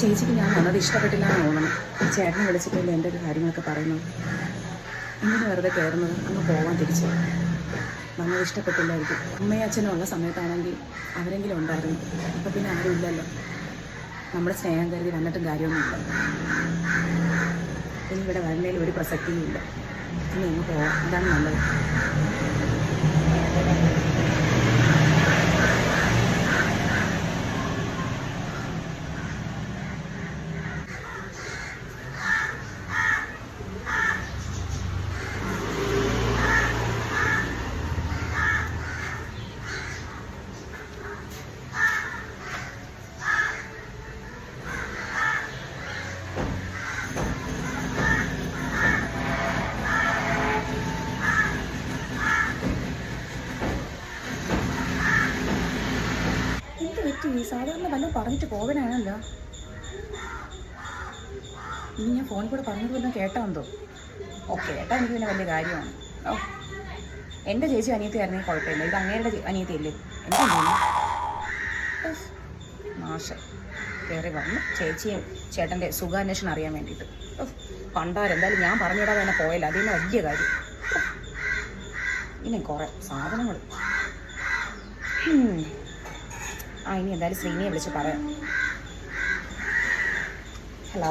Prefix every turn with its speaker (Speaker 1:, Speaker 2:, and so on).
Speaker 1: ചേച്ചിക്ക് ഞാൻ വന്നത് ഇഷ്ടപ്പെട്ടില്ല എന്ന് തോന്നണം. ചേട്ടനെ വിളിച്ചിട്ടില്ല എൻ്റെ ഒരു കാര്യങ്ങളൊക്കെ പറയുന്നത്. എന്തിനു വെറുതെ കയറുന്നത്? അങ്ങ് പോവാൻ തിരിച്ച് നമ്മൾ ഇഷ്ടപ്പെട്ടില്ലായിരിക്കും. അമ്മയും അച്ഛനും ഉള്ള സമയത്താണെങ്കിൽ അവരെങ്കിലും ഉണ്ടായിരുന്നു. ഇപ്പം പിന്നെ ആരും ഇല്ലല്ലോ. നമ്മുടെ സ്നേഹം കരുതി വന്നിട്ടും കാര്യമൊന്നുമില്ല. ഇനി ഇവിടെ വരുന്നതിൽ ഒരു പ്രസക്തിയും ഇല്ല. ഇനി അങ്ങ് പോവാം, അതാണ് നല്ലത്. സാധാരണ വല്ല പറഞ്ഞിട്ട് പോകാനാണല്ലോ. ഇനി ഞാൻ ഫോണിൽ കൂടെ പറഞ്ഞത് വല്ലതും കേട്ടോ എന്തോ? ഓക്കെ, കേട്ടാൽ എനിക്ക് പിന്നെ വലിയ കാര്യമാണ്. ഓ, എൻ്റെ ചേച്ചി അനിയത്തി ആയിരുന്നെങ്കിൽ കുഴപ്പമില്ല. ഇത് അങ്ങേരുടെ അനിയത്തി അല്ലേ? എന്താ മാഷ് കയറി വന്നു ചേച്ചിയും ചേട്ടൻ്റെ സുഖാന്വേഷണം അറിയാൻ വേണ്ടിയിട്ട്. പണ്ടാരെന്തായാലും ഞാൻ പറഞ്ഞിടാതെ തന്നെ പോയല്ലോ, അതിന് വലിയ കാര്യം. ഇനി കുറേ സാധനങ്ങൾ. ഇനി എന്തായാലും ശ്രീനിയെ വിളിച്ച് പറയാം. ഹലോ.